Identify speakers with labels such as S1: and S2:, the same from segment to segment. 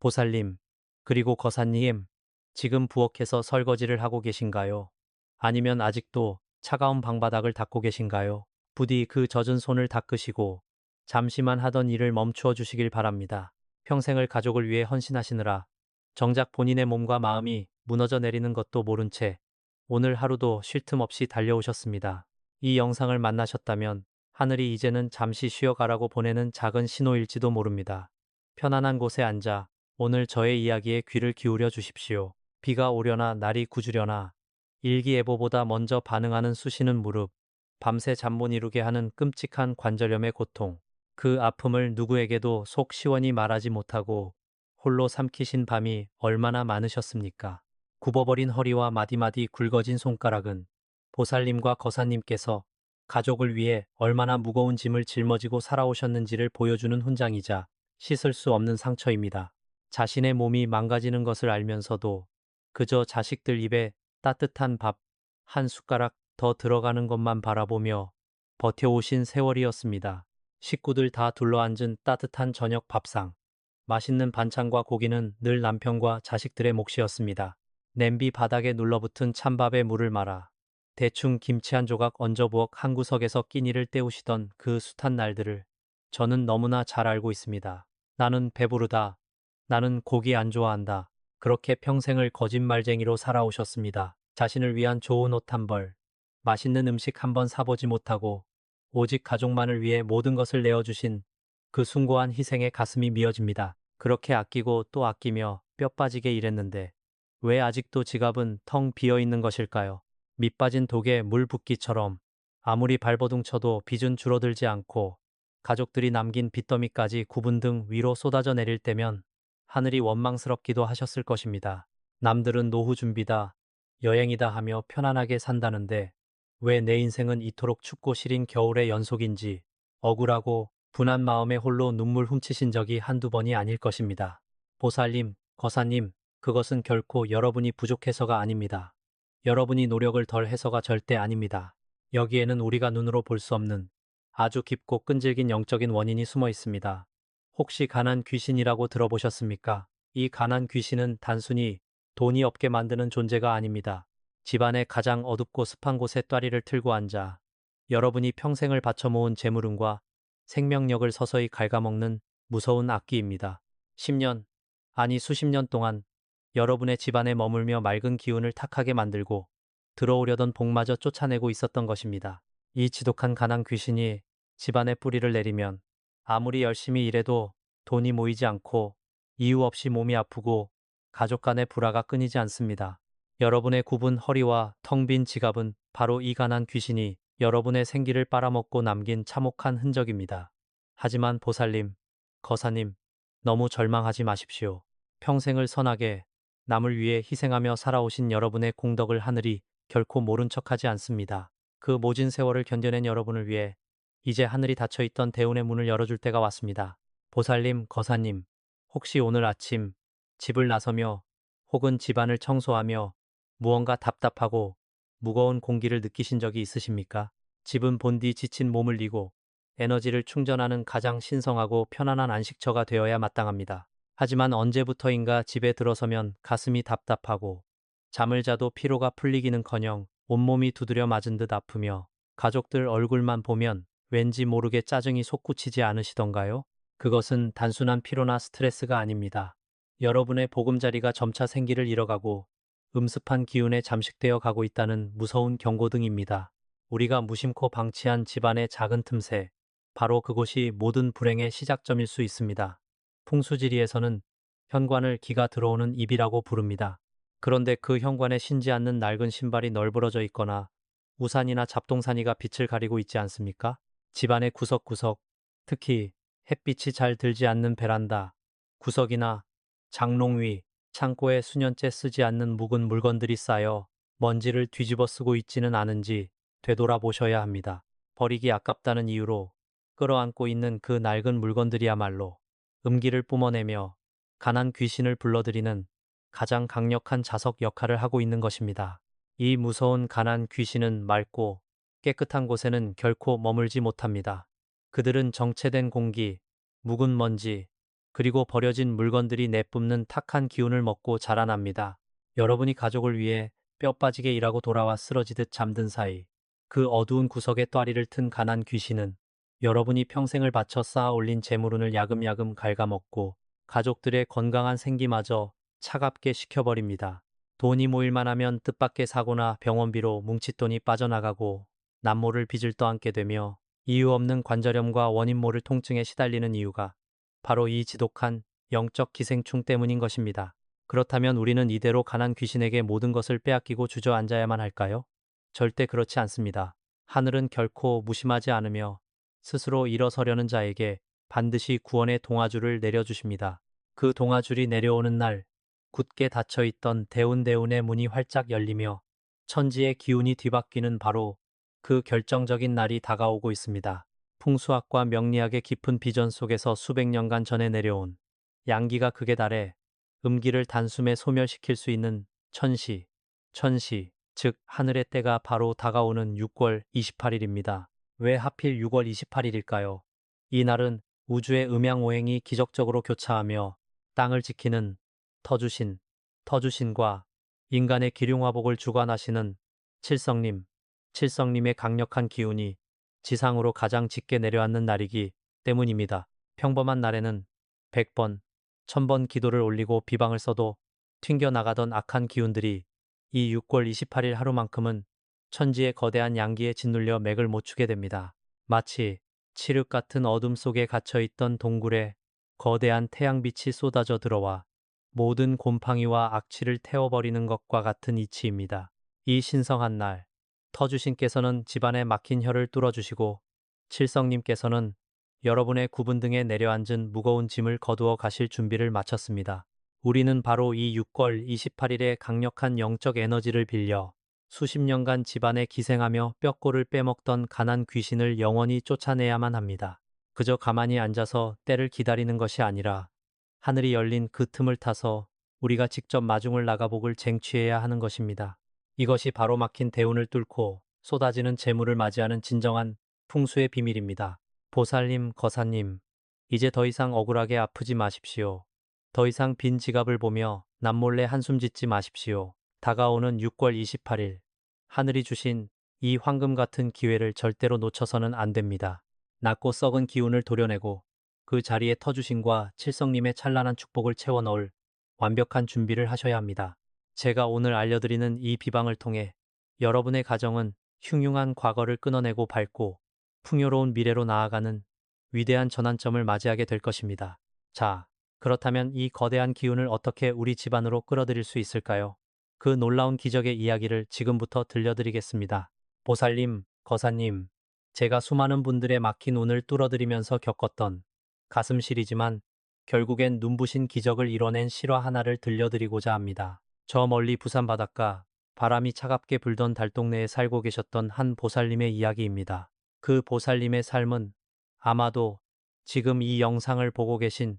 S1: 보살님, 그리고 거사님, 지금 부엌에서 설거지를 하고 계신가요? 아니면 아직도 차가운 방바닥을 닦고 계신가요? 부디 그 젖은 손을 닦으시고 잠시만 하던 일을 멈추어 주시길 바랍니다. 평생을 가족을 위해 헌신하시느라 정작 본인의 몸과 마음이 무너져 내리는 것도 모른 채 오늘 하루도 쉴 틈 없이 달려오셨습니다. 이 영상을 만나셨다면 하늘이 이제는 잠시 쉬어가라고 보내는 작은 신호일지도 모릅니다. 편안한 곳에 앉아 오늘 저의 이야기에 귀를 기울여 주십시오. 비가 오려나 날이 굳으려나 일기예보보다 먼저 반응하는 쑤시는 무릎, 밤새 잠 못 이루게 하는 끔찍한 관절염의 고통, 그 아픔을 누구에게도 속 시원히 말하지 못하고 홀로 삼키신 밤이 얼마나 많으셨습니까? 굽어버린 허리와 마디마디 굵어진 손가락은 보살님과 거사님께서 가족을 위해 얼마나 무거운 짐을 짊어지고 살아오셨는지를 보여주는 훈장이자 씻을 수 없는 상처입니다. 자신의 몸이 망가지는 것을 알면서도 그저 자식들 입에 따뜻한 밥 한 숟가락 더 들어가는 것만 바라보며 버텨오신 세월이었습니다. 식구들 다 둘러앉은 따뜻한 저녁 밥상. 맛있는 반찬과 고기는 늘 남편과 자식들의 몫이었습니다. 냄비 바닥에 눌러붙은 찬밥에 물을 말아 대충 김치 한 조각 얹어 부엌 한 구석에서 끼니를 때우시던 그 숱한 날들을 저는 너무나 잘 알고 있습니다. 나는 배부르다. 나는 고기 안 좋아한다. 그렇게 평생을 거짓말쟁이로 살아오셨습니다. 자신을 위한 좋은 옷 한 벌, 맛있는 음식 한 번 사보지 못하고 오직 가족만을 위해 모든 것을 내어주신 그 숭고한 희생에 가슴이 미어집니다. 그렇게 아끼고 또 아끼며 뼈 빠지게 일했는데 왜 아직도 지갑은 텅 비어 있는 것일까요? 밑 빠진 독에 물 붓기처럼 아무리 발버둥 쳐도 빚은 줄어들지 않고 가족들이 남긴 빚더미까지 구분 등 위로 쏟아져 내릴 때면 하늘이 원망스럽기도 하셨을 것입니다. 남들은 노후 준비다, 여행이다 하며 편안하게 산다는데 왜 내 인생은 이토록 춥고 시린 겨울의 연속인지 억울하고 분한 마음에 홀로 눈물 훔치신 적이 한두 번이 아닐 것입니다. 보살님, 거사님, 그것은 결코 여러분이 부족해서가 아닙니다. 여러분이 노력을 덜 해서가 절대 아닙니다. 여기에는 우리가 눈으로 볼 수 없는 아주 깊고 끈질긴 영적인 원인이 숨어 있습니다. 혹시 가난 귀신이라고 들어보셨습니까? 이 가난 귀신은 단순히 돈이 없게 만드는 존재가 아닙니다. 집안의 가장 어둡고 습한 곳에 또리를 틀고 앉아 여러분이 평생을 바쳐 모은 재물운과 생명력을 서서히 갉아먹는 무서운 악귀입니다. 10년, 아니 수십 년 동안 여러분의 집안에 머물며 맑은 기운을 탁하게 만들고 들어오려던 복마저 쫓아내고 있었던 것입니다. 이 지독한 가난 귀신이 집안에 뿌리를 내리면 아무리 열심히 일해도 돈이 모이지 않고 이유 없이 몸이 아프고 가족 간의 불화가 끊이지 않습니다. 여러분의 굽은 허리와 텅 빈 지갑은 바로 이 가난 귀신이 여러분의 생기를 빨아먹고 남긴 참혹한 흔적입니다. 하지만 보살님, 거사님, 너무 절망하지 마십시오. 평생을 선하게 남을 위해 희생하며 살아오신 여러분의 공덕을 하늘이 결코 모른 척하지 않습니다. 그 모진 세월을 견뎌낸 여러분을 위해 이제 하늘이 닫혀있던 대운의 문을 열어줄 때가 왔습니다. 보살님, 거사님, 혹시 오늘 아침 집을 나서며 혹은 집안을 청소하며 무언가 답답하고 무거운 공기를 느끼신 적이 있으십니까? 집은 본디 지친 몸을 이고 에너지를 충전하는 가장 신성하고 편안한 안식처가 되어야 마땅합니다. 하지만 언제부터인가 집에 들어서면 가슴이 답답하고 잠을 자도 피로가 풀리기는커녕 온몸이 두드려 맞은 듯 아프며 가족들 얼굴만 보면 왠지 모르게 짜증이 솟구치지 않으시던가요? 그것은 단순한 피로나 스트레스가 아닙니다. 여러분의 보금자리가 점차 생기를 잃어가고 음습한 기운에 잠식되어 가고 있다는 무서운 경고등입니다. 우리가 무심코 방치한 집안의 작은 틈새, 바로 그곳이 모든 불행의 시작점일 수 있습니다. 풍수지리에서는 현관을 기가 들어오는 입이라고 부릅니다. 그런데 그 현관에 신지 않는 낡은 신발이 널브러져 있거나 우산이나 잡동사니가 빛을 가리고 있지 않습니까? 집안의 구석구석, 특히 햇빛이 잘 들지 않는 베란다, 구석이나 장롱 위, 창고에 수년째 쓰지 않는 묵은 물건들이 쌓여 먼지를 뒤집어 쓰고 있지는 않은지 되돌아보셔야 합니다. 버리기 아깝다는 이유로 끌어안고 있는 그 낡은 물건들이야말로 음기를 뿜어내며 가난 귀신을 불러들이는 가장 강력한 자석 역할을 하고 있는 것입니다. 이 무서운 가난 귀신은 맑고 깨끗한 곳에는 결코 머물지 못합니다. 그들은 정체된 공기, 묵은 먼지, 그리고 버려진 물건들이 내뿜는 탁한 기운을 먹고 자라납니다. 여러분이 가족을 위해 뼈 빠지게 일하고 돌아와 쓰러지듯 잠든 사이 그 어두운 구석에 또아리를 튼 가난 귀신은 여러분이 평생을 바쳐 쌓아 올린 재물운을 야금야금 갉아먹고 가족들의 건강한 생기마저 차갑게 식혀버립니다. 돈이 모일만 하면 뜻밖의 사고나 병원비로 뭉칫돈이 빠져나가고 남모를 빚을 떠안게 되며 이유 없는 관절염과 원인 모를 통증에 시달리는 이유가 바로 이 지독한 영적 기생충 때문인 것입니다. 그렇다면 우리는 이대로 가난 귀신에게 모든 것을 빼앗기고 주저앉아야만 할까요? 절대 그렇지 않습니다. 하늘은 결코 무심하지 않으며 스스로 일어서려는 자에게 반드시 구원의 동아줄을 내려주십니다. 그 동아줄이 내려오는 날 굳게 닫혀있던 대운대운의 문이 활짝 열리며 천지의 기운이 뒤바뀌는 바로 그 결정적인 날이 다가오고 있습니다. 풍수학과 명리학의 깊은 비전 속에서 수백 년간 전에 내려온 양기가 극에 달해 음기를 단숨에 소멸시킬 수 있는 천시, 즉 하늘의 때가 바로 다가오는 6월 28일입니다. 왜 하필 6월 28일일까요? 이 날은 우주의 음양오행이 기적적으로 교차하며 땅을 지키는 터주신과 인간의 기륭화복을 주관하시는 칠성님의 강력한 기운이 지상으로 가장 짙게 내려앉는 날이기 때문입니다. 평범한 날에는 100번, 1000번 기도를 올리고 비방을 써도 튕겨나가던 악한 기운들이 이 6월 28일 하루만큼은 천지의 거대한 양기에 짓눌려 맥을 못 추게 됩니다. 마치 칠흑 같은 어둠 속에 갇혀있던 동굴에 거대한 태양빛이 쏟아져 들어와 모든 곰팡이와 악취를 태워버리는 것과 같은 이치입니다. 이 신성한 날, 터주신께서는 집안에 막힌 혀를 뚫어주시고 칠성님께서는 여러분의 구분 등에 내려앉은 무거운 짐을 거두어 가실 준비를 마쳤습니다. 우리는 바로 이 6월 28일의 강력한 영적 에너지를 빌려 수십 년간 집안에 기생하며 뼈골을 빼먹던 가난 귀신을 영원히 쫓아내야만 합니다. 그저 가만히 앉아서 때를 기다리는 것이 아니라 하늘이 열린 그 틈을 타서 우리가 직접 마중을 나가복을 쟁취해야 하는 것입니다. 이것이 바로 막힌 대운을 뚫고 쏟아지는 재물을 맞이하는 진정한 풍수의 비밀입니다. 보살님, 거사님, 이제 더 이상 억울하게 아프지 마십시오. 더 이상 빈 지갑을 보며 남몰래 한숨 짓지 마십시오. 다가오는 6월 28일, 하늘이 주신 이 황금 같은 기회를 절대로 놓쳐서는 안 됩니다. 낮고 썩은 기운을 도려내고 그 자리에 터주신과 칠성님의 찬란한 축복을 채워 넣을 완벽한 준비를 하셔야 합니다. 제가 오늘 알려드리는 이 비방을 통해 여러분의 가정은 흉흉한 과거를 끊어내고 밝고 풍요로운 미래로 나아가는 위대한 전환점을 맞이하게 될 것입니다. 자, 그렇다면 이 거대한 기운을 어떻게 우리 집안으로 끌어들일 수 있을까요? 그 놀라운 기적의 이야기를 지금부터 들려드리겠습니다. 보살님, 거사님, 제가 수많은 분들의 막힌 운을 뚫어드리면서 겪었던 가슴 시리지만 결국엔 눈부신 기적을 이뤄낸 실화 하나를 들려드리고자 합니다. 저 멀리 부산 바닷가 바람이 차갑게 불던 달동네에 살고 계셨던 한 보살님의 이야기입니다. 그 보살님의 삶은 아마도 지금 이 영상을 보고 계신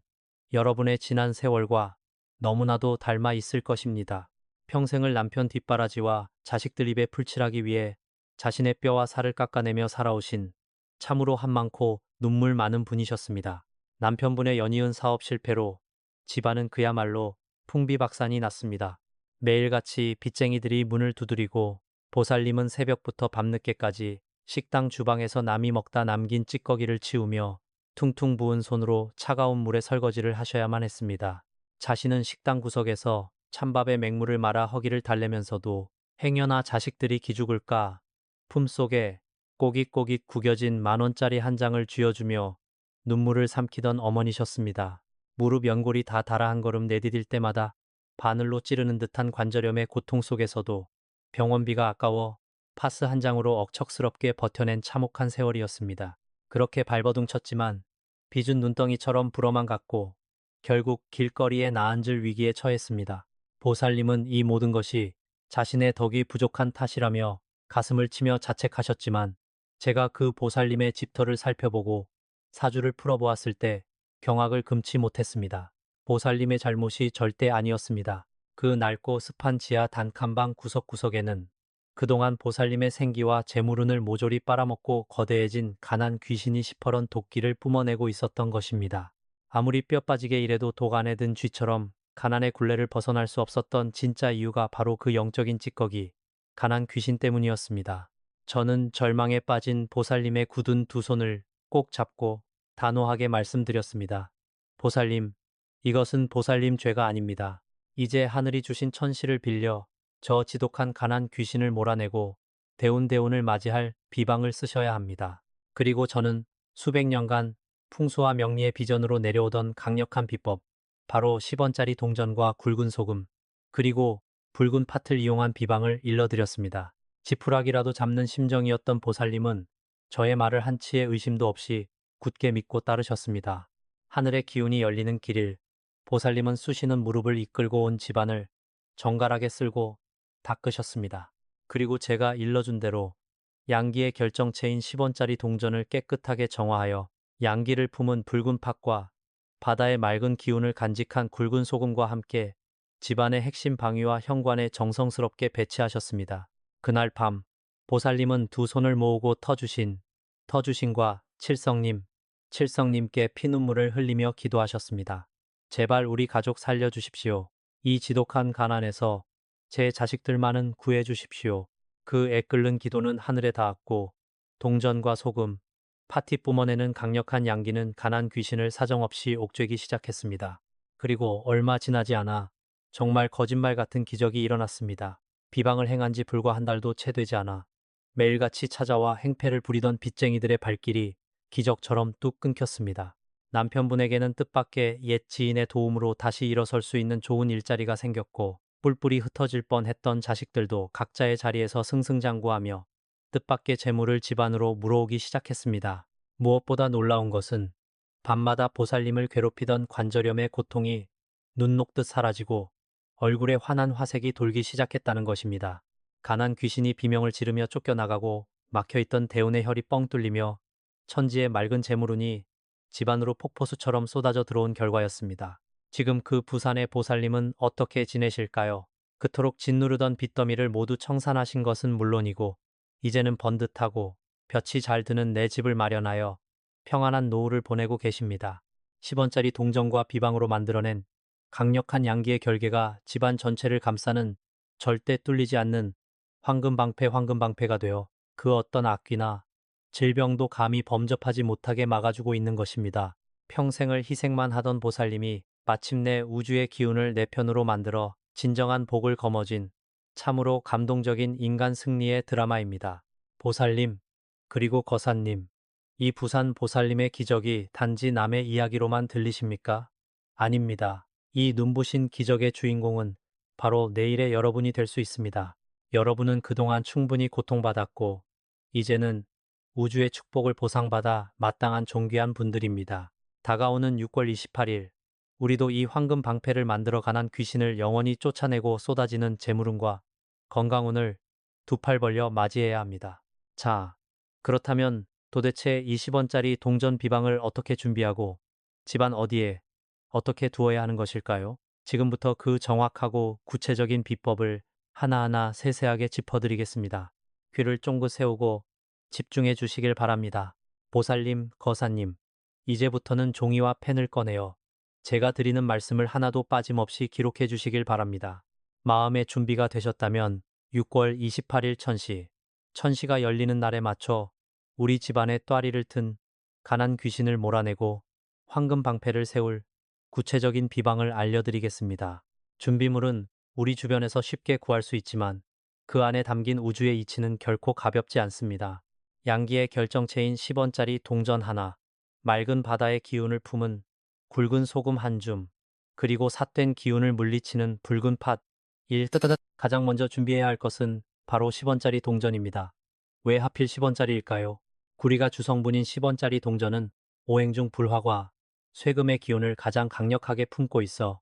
S1: 여러분의 지난 세월과 너무나도 닮아 있을 것입니다. 평생을 남편 뒷바라지와 자식들 입에 풀칠하기 위해 자신의 뼈와 살을 깎아내며 살아오신 참으로 한 많고 눈물 많은 분이셨습니다. 남편분의 연이은 사업 실패로 집안은 그야말로 풍비박산이 났습니다. 매일같이 빚쟁이들이 문을 두드리고 보살님은 새벽부터 밤늦게까지 식당 주방에서 남이 먹다 남긴 찌꺼기를 치우며 퉁퉁 부은 손으로 차가운 물에 설거지를 하셔야만 했습니다. 자신은 식당 구석에서 찬밥에 맹물을 말아 허기를 달래면서도 행여나 자식들이 기죽을까 품속에 꼬깃꼬깃 구겨진 10,000원짜리 한 장을 쥐어주며 눈물을 삼키던 어머니셨습니다. 무릎 연골이 다 달아 한 걸음 내디딜 때마다 바늘로 찌르는 듯한 관절염의 고통 속에서도 병원비가 아까워 파스 한 장으로 억척스럽게 버텨낸 참혹한 세월이었습니다. 그렇게 발버둥 쳤지만 빚은 눈덩이처럼 불어만 갔고 결국 길거리에 나앉을 위기에 처했습니다. 보살님은 이 모든 것이 자신의 덕이 부족한 탓이라며 가슴을 치며 자책하셨지만 제가 그 보살님의 집터를 살펴보고 사주를 풀어보았을 때 경악을 금치 못했습니다. 보살님의 잘못이 절대 아니었습니다. 그 낡고 습한 지하 단칸방 구석구석에는 그동안 보살님의 생기와 재물운을 모조리 빨아먹고 거대해진 가난 귀신이 시퍼런 도끼를 뿜어내고 있었던 것입니다. 아무리 뼈 빠지게 일해도 독 안에 든 쥐처럼 가난의 굴레를 벗어날 수 없었던 진짜 이유가 바로 그 영적인 찌꺼기, 가난 귀신 때문이었습니다. 저는 절망에 빠진 보살님의 굳은 두 손을 꼭 잡고 단호하게 말씀드렸습니다. 보살님, 이것은 보살님 죄가 아닙니다. 이제 하늘이 주신 천시를 빌려 저 지독한 가난 귀신을 몰아내고 대운대운을 맞이할 비방을 쓰셔야 합니다. 그리고 저는 수백 년간 풍수와 명리의 비전으로 내려오던 강력한 비법, 바로 10원짜리 동전과 굵은 소금, 그리고 붉은 팥을 이용한 비방을 일러드렸습니다. 지푸라기라도 잡는 심정이었던 보살님은 저의 말을 한치의 의심도 없이 굳게 믿고 따르셨습니다. 하늘의 기운이 열리는 길일, 보살님은 쑤시는 무릎을 이끌고 온 집안을 정갈하게 쓸고 닦으셨습니다. 그리고 제가 일러준 대로 양기의 결정체인 10원짜리 동전을 깨끗하게 정화하여 양기를 품은 붉은 팥과 바다의 맑은 기운을 간직한 굵은 소금과 함께 집안의 핵심 방위와 현관에 정성스럽게 배치하셨습니다. 그날 밤 보살님은 두 손을 모으고 터주신과 칠성님께 피눈물을 흘리며 기도하셨습니다. 제발 우리 가족 살려주십시오. 이 지독한 가난에서 제 자식들만은 구해주십시오. 그 애끓는 기도는 하늘에 닿았고 동전과 소금, 파티 뿜어내는 강력한 양기는 가난 귀신을 사정없이 옥죄기 시작했습니다. 그리고 얼마 지나지 않아 정말 거짓말 같은 기적이 일어났습니다. 비방을 행한 지 불과 한 달도 채 되지 않아 매일같이 찾아와 행패를 부리던 빚쟁이들의 발길이 기적처럼 뚝 끊겼습니다. 남편분에게는 뜻밖의 옛 지인의 도움으로 다시 일어설 수 있는 좋은 일자리가 생겼고 뿔뿔이 흩어질 뻔했던 자식들도 각자의 자리에서 승승장구하며 뜻밖의 재물을 집안으로 물어오기 시작했습니다. 무엇보다 놀라운 것은 밤마다 보살님을 괴롭히던 관절염의 고통이 눈 녹듯 사라지고 얼굴에 환한 화색이 돌기 시작했다는 것입니다. 가난 귀신이 비명을 지르며 쫓겨나가고 막혀있던 대운의 혈이 뻥 뚫리며 천지의 맑은 재물운이 집안으로 폭포수처럼 쏟아져 들어온 결과였습니다. 지금 그 부산의 보살님은 어떻게 지내실까요? 그토록 짓누르던 빚더미를 모두 청산하신 것은 물론이고 이제는 번듯하고 볕이 잘 드는 내 집을 마련하여 평안한 노후를 보내고 계십니다. 10원짜리 동전과 비방으로 만들어낸 강력한 양기의 결계가 집안 전체를 감싸는 절대 뚫리지 않는 황금방패가 되어 그 어떤 악귀나 질병도 감히 범접하지 못하게 막아주고 있는 것입니다. 평생을 희생만 하던 보살님이 마침내 우주의 기운을 내 편으로 만들어 진정한 복을 거머쥔 참으로 감동적인 인간 승리의 드라마입니다. 보살님, 그리고 거사님, 이 부산 보살님의 기적이 단지 남의 이야기로만 들리십니까? 아닙니다. 이 눈부신 기적의 주인공은 바로 내일의 여러분이 될 수 있습니다. 여러분은 그동안 충분히 고통받았고 이제는 우주의 축복을 보상받아 마땅한 존귀한 분들입니다. 다가오는 6월 28일 우리도 이 황금 방패를 만들어 가난 귀신을 영원히 쫓아내고 쏟아지는 재물운과 건강운을 두 팔 벌려 맞이해야 합니다. 자, 그렇다면 도대체 20원짜리 동전 비방을 어떻게 준비하고 집안 어디에 어떻게 두어야 하는 것일까요? 지금부터 그 정확하고 구체적인 비법을 하나하나 세세하게 짚어드리겠습니다. 귀를 쫑긋 세우고 집중해 주시길 바랍니다. 보살님, 거사님, 이제부터는 종이와 펜을 꺼내어 제가 드리는 말씀을 하나도 빠짐없이 기록해 주시길 바랍니다. 마음의 준비가 되셨다면 6월 28일 천시가 열리는 날에 맞춰 우리 집안의 또아리를 튼 가난 귀신을 몰아내고 황금 방패를 세울 구체적인 비방을 알려드리겠습니다. 준비물은 우리 주변에서 쉽게 구할 수 있지만 그 안에 담긴 우주의 이치는 결코 가볍지 않습니다. 양기의 결정체인 10원짜리 동전 하나, 맑은 바다의 기운을 품은 굵은 소금 한 줌, 그리고 삿된 기운을 물리치는 붉은 팥. 가장 먼저 준비해야 할 것은 바로 10원짜리 동전입니다. 왜 하필 10원짜리일까요? 구리가 주성분인 10원짜리 동전은 오행중 불화과 쇠금의 기운을 가장 강력하게 품고 있어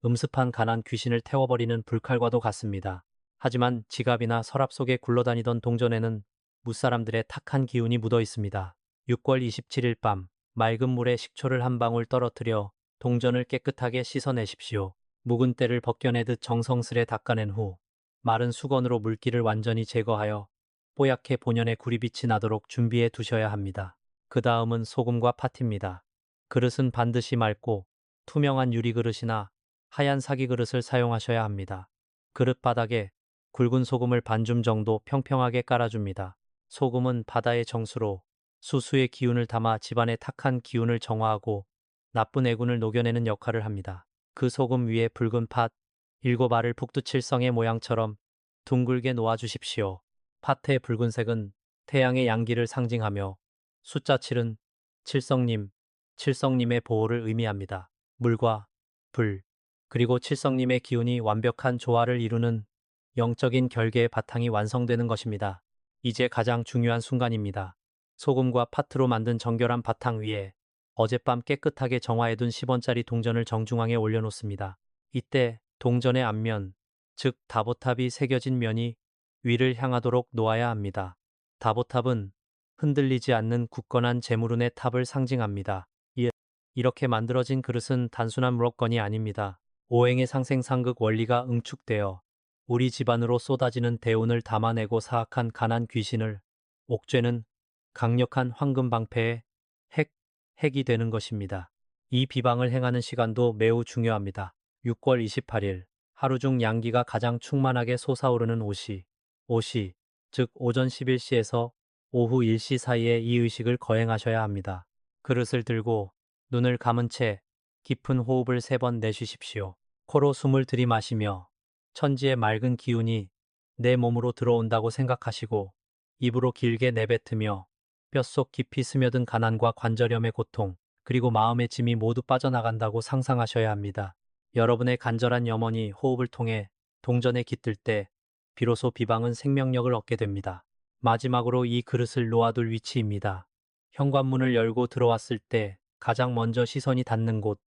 S1: 음습한 가난 귀신을 태워버리는 불칼과도 같습니다. 하지만 지갑이나 서랍 속에 굴러다니던 동전에는 무사람들의 탁한 기운이 묻어 있습니다. 6월 27일 밤 맑은 물에 식초를 한 방울 떨어뜨려 동전을 깨끗하게 씻어내십시오. 묵은 때를 벗겨내듯 정성스레 닦아낸 후 마른 수건으로 물기를 완전히 제거하여 뽀얗게 본연의 구리빛이 나도록 준비해 두셔야 합니다. 그 다음은 소금과 팥입니다. 그릇은 반드시 맑고 투명한 유리 그릇이나 하얀 사기 그릇을 사용하셔야 합니다. 그릇 바닥에 굵은 소금을 반줌 정도 평평하게 깔아줍니다. 소금은 바다의 정수로 수수의 기운을 담아 집안의 탁한 기운을 정화하고 나쁜 애군을 녹여내는 역할을 합니다. 그 소금 위에 붉은 팥 7알을 북두칠성의 모양처럼 둥글게 놓아주십시오. 팥의 붉은색은 태양의 양기를 상징하며 숫자 7은 칠성님, 칠성님의 보호를 의미합니다. 물과 불, 그리고 칠성님의 기운이 완벽한 조화를 이루는 영적인 결계의 바탕이 완성되는 것입니다. 이제 가장 중요한 순간입니다. 소금과 파트로 만든 정결한 바탕 위에 어젯밤 깨끗하게 정화해둔 10원짜리 동전을 정중앙에 올려놓습니다. 이때 동전의 앞면, 즉 다보탑이 새겨진 면이 위를 향하도록 놓아야 합니다. 다보탑은 흔들리지 않는 굳건한 재물운의 탑을 상징합니다. 이렇게 만들어진 그릇은 단순한 물건이 아닙니다. 오행의 상생상극 원리가 응축되어 우리 집안으로 쏟아지는 대운을 담아내고 사악한 가난 귀신을 옥죄는 강력한 황금 방패의 핵이 되는 것입니다. 이 비방을 행하는 시간도 매우 중요합니다. 6월 28일 하루 중 양기가 가장 충만하게 솟아오르는 오시, 즉 오전 11시에서 오후 1시 사이에 이 의식을 거행하셔야 합니다. 그릇을 들고 눈을 감은 채 깊은 호흡을 3번 내쉬십시오. 코로 숨을 들이마시며 천지의 맑은 기운이 내 몸으로 들어온다고 생각하시고 입으로 길게 내뱉으며 뼛속 깊이 스며든 가난과 관절염의 고통, 그리고 마음의 짐이 모두 빠져나간다고 상상하셔야 합니다. 여러분의 간절한 염원이 호흡을 통해 동전에 깃들 때 비로소 비방은 생명력을 얻게 됩니다. 마지막으로 이 그릇을 놓아둘 위치입니다. 현관문을 열고 들어왔을 때 가장 먼저 시선이 닿는 곳,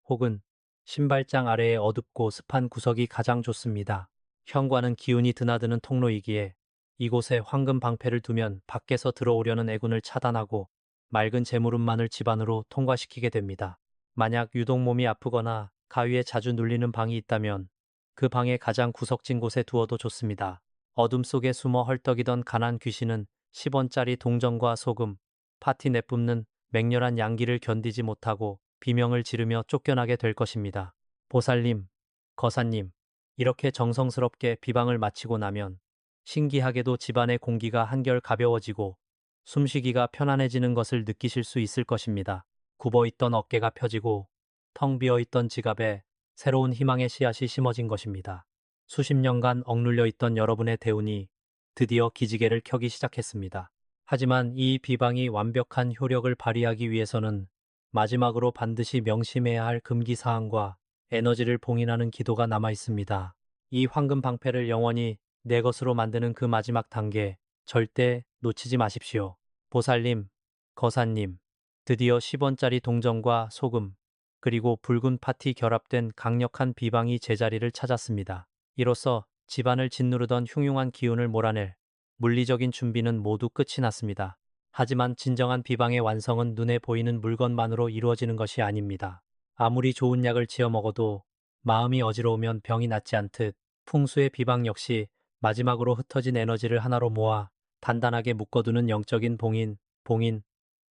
S1: 혹은 신발장 아래의 어둡고 습한 구석이 가장 좋습니다. 현관은 기운이 드나드는 통로이기에 이곳에 황금 방패를 두면 밖에서 들어오려는 애군을 차단하고 맑은 재물운만을 집안으로 통과시키게 됩니다. 만약 유독 몸이 아프거나 가위에 자주 눌리는 방이 있다면 그 방의 가장 구석진 곳에 두어도 좋습니다. 어둠 속에 숨어 헐떡이던 가난 귀신은 10원짜리 동전과 소금, 파티 내뿜는 맹렬한 양기를 견디지 못하고 비명을 지르며 쫓겨나게 될 것입니다. 보살님, 거사님, 이렇게 정성스럽게 비방을 마치고 나면 신기하게도 집안의 공기가 한결 가벼워지고 숨쉬기가 편안해지는 것을 느끼실 수 있을 것입니다. 굽어있던 어깨가 펴지고 텅 비어있던 지갑에 새로운 희망의 씨앗이 심어진 것입니다. 수십 년간 억눌려 있던 여러분의 대운이 드디어 기지개를 켜기 시작했습니다. 하지만 이 비방이 완벽한 효력을 발휘하기 위해서는 마지막으로 반드시 명심해야 할 금기사항과 에너지를 봉인하는 기도가 남아 있습니다. 이 황금 방패를 영원히 내 것으로 만드는 그 마지막 단계, 절대 놓치지 마십시오. 보살님, 거사님, 드디어 10원짜리 동전과 소금, 그리고 붉은 팥이 결합된 강력한 비방이 제자리를 찾았습니다. 이로써 집안을 짓누르던 흉흉한 기운을 몰아낼 물리적인 준비는 모두 끝이 났습니다. 하지만 진정한 비방의 완성은 눈에 보이는 물건만으로 이루어지는 것이 아닙니다. 아무리 좋은 약을 지어 먹어도 마음이 어지러우면 병이 낫지 않듯 풍수의 비방 역시 마지막으로 흩어진 에너지를 하나로 모아 단단하게 묶어두는 영적인 봉인,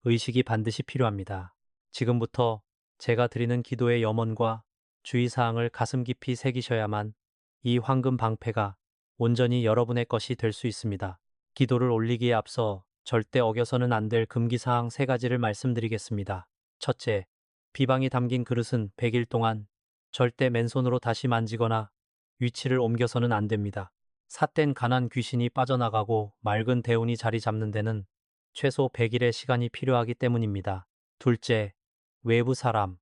S1: 의식이 반드시 필요합니다. 지금부터 제가 드리는 기도의 염원과 주의사항을 가슴 깊이 새기셔야만 이 황금 방패가 온전히 여러분의 것이 될 수 있습니다. 기도를 올리기에 앞서 절대 어겨서는 안 될 금기사항 3가지를 말씀드리겠습니다. 첫째, 비방이 담긴 그릇은 100일 동안 절대 맨손으로 다시 만지거나 위치를 옮겨서는 안 됩니다. 삿된 가난 귀신이 빠져나가고 맑은 대운이 자리 잡는 데는 최소 100일의 시간이 필요하기 때문입니다. 둘째, 외부 사람,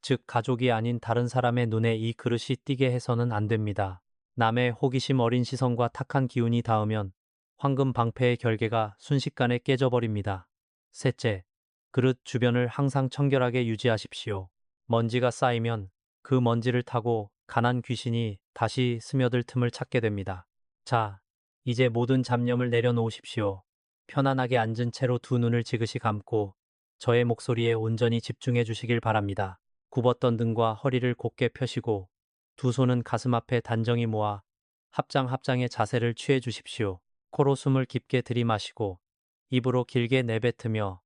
S1: 즉 가족이 아닌 다른 사람의 눈에 이 그릇이 띄게 해서는 안 됩니다. 남의 호기심 어린 시선과 탁한 기운이 닿으면 황금 방패의 결계가 순식간에 깨져버립니다. 셋째, 그릇 주변을 항상 청결하게 유지하십시오. 먼지가 쌓이면 그 먼지를 타고 가난 귀신이 다시 스며들 틈을 찾게 됩니다. 자, 이제 모든 잡념을 내려놓으십시오. 편안하게 앉은 채로 두 눈을 지그시 감고 저의 목소리에 온전히 집중해 주시길 바랍니다. 굽었던 등과 허리를 곧게 펴시고 두 손은 가슴 앞에 단정히 모아 합장의 자세를 취해 주십시오. 코로 숨을 깊게 들이마시고 입으로 길게 내뱉으며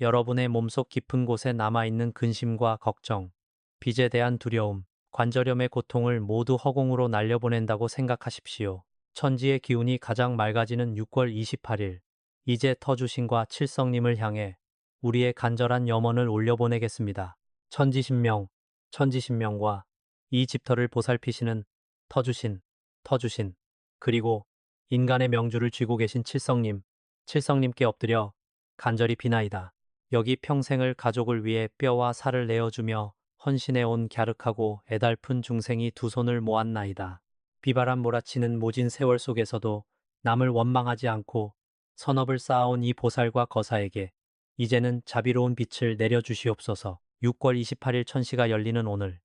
S1: 여러분의 몸속 깊은 곳에 남아있는 근심과 걱정, 빚에 대한 두려움, 관절염의 고통을 모두 허공으로 날려보낸다고 생각하십시오. 천지의 기운이 가장 맑아지는 6월 28일, 이제 터주신과 칠성님을 향해 우리의 간절한 염원을 올려보내겠습니다. 천지신명, 천지신명과 이 집터를 보살피시는 터주신, 터주신, 그리고 인간의 명주를 쥐고 계신 칠성님, 칠성님께 엎드려 간절히 비나이다. 여기 평생을 가족을 위해 뼈와 살을 내어주며 헌신해 온 갸륵하고 애달픈 중생이 두 손을 모았나이다. 비바람 몰아치는 모진 세월 속에서도 남을 원망하지 않고 선업을 쌓아온 이 보살과 거사에게 이제는 자비로운 빛을 내려주시옵소서. 6월 28일 천시가 열리는 오늘,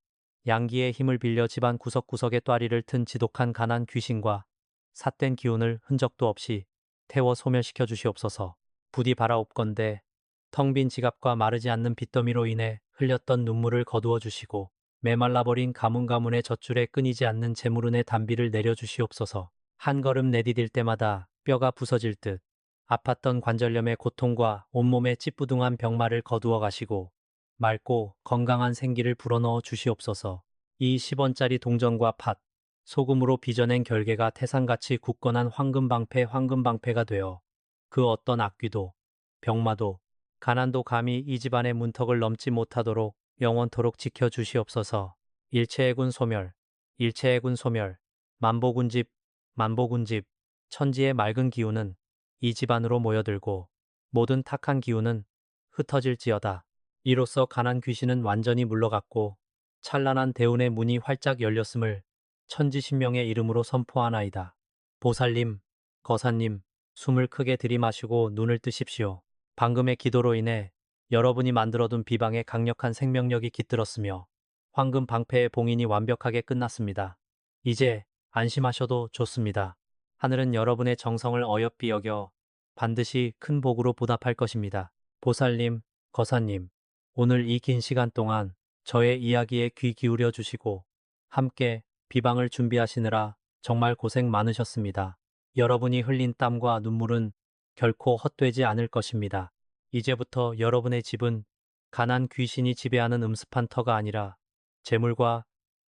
S1: 양기의 힘을 빌려 집안 구석구석에 또아리를 튼 지독한 가난 귀신과 삿된 기운을 흔적도 없이 태워 소멸시켜 주시옵소서. 부디 바라옵건대 텅 빈 지갑과 마르지 않는 빚더미로 인해 흘렸던 눈물을 거두어 주시고 메말라버린 가문가문의 젖줄에 끊이지 않는 재물운의 단비를 내려주시옵소서. 한 걸음 내디딜 때마다 뼈가 부서질 듯 아팠던 관절염의 고통과 온몸의 찌뿌둥한 병마를 거두어 가시고 맑고 건강한 생기를 불어넣어 주시옵소서. 이 10원짜리 동전과 팥, 소금으로 빚어낸 결계가 태산같이 굳건한 황금방패가 되어 그 어떤 악귀도, 병마도, 가난도 감히 이 집안의 문턱을 넘지 못하도록 영원토록 지켜주시옵소서. 일체해군 소멸, 일체해군 소멸, 만보군집, 만보군집, 천지의 맑은 기운은 이 집안으로 모여들고 모든 탁한 기운은 흩어질지어다. 이로써 가난 귀신은 완전히 물러갔고 찬란한 대운의 문이 활짝 열렸음을 천지신명의 이름으로 선포하나이다. 보살님, 거사님, 숨을 크게 들이마시고 눈을 뜨십시오. 방금의 기도로 인해 여러분이 만들어둔 비방에 강력한 생명력이 깃들었으며 황금 방패의 봉인이 완벽하게 끝났습니다. 이제 안심하셔도 좋습니다. 하늘은 여러분의 정성을 어여삐 여겨 반드시 큰 복으로 보답할 것입니다. 보살님, 거사님, 오늘 이 긴 시간 동안 저의 이야기에 귀 기울여 주시고 함께 비방을 준비하시느라 정말 고생 많으셨습니다. 여러분이 흘린 땀과 눈물은 결코 헛되지 않을 것입니다. 이제부터 여러분의 집은 가난 귀신이 지배하는 음습한 터가 아니라 재물과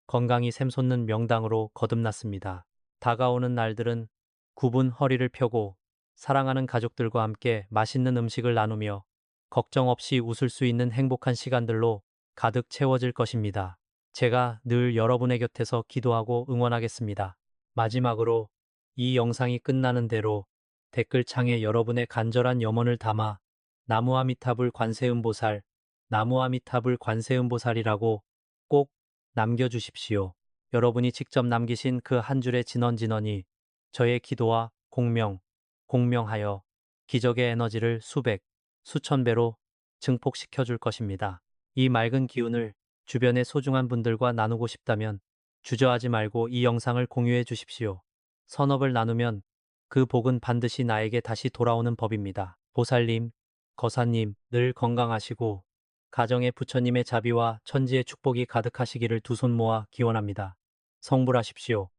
S1: 건강이 샘솟는 명당으로 거듭났습니다. 다가오는 날들은 굽은 허리를 펴고 사랑하는 가족들과 함께 맛있는 음식을 나누며 걱정 없이 웃을 수 있는 행복한 시간들로 가득 채워질 것입니다. 제가 늘 여러분의 곁에서 기도하고 응원하겠습니다. 마지막으로 이 영상이 끝나는 대로 댓글창에 여러분의 간절한 염원을 담아 나무아미타불 관세음보살, 나무아미타불 관세음보살이라고 꼭 남겨주십시오. 여러분이 직접 남기신 그 한 줄의 진원진원이 저의 기도와 공명하여 기적의 에너지를 수백, 수천 배로 증폭시켜 줄 것입니다. 이 맑은 기운을 주변의 소중한 분들과 나누고 싶다면 주저하지 말고 이 영상을 공유해 주십시오. 선업을 나누면 그 복은 반드시 나에게 다시 돌아오는 법입니다. 보살님, 거사님, 늘 건강하시고 가정에 부처님의 자비와 천지의 축복이 가득하시기를 두 손 모아 기원합니다. 성불하십시오.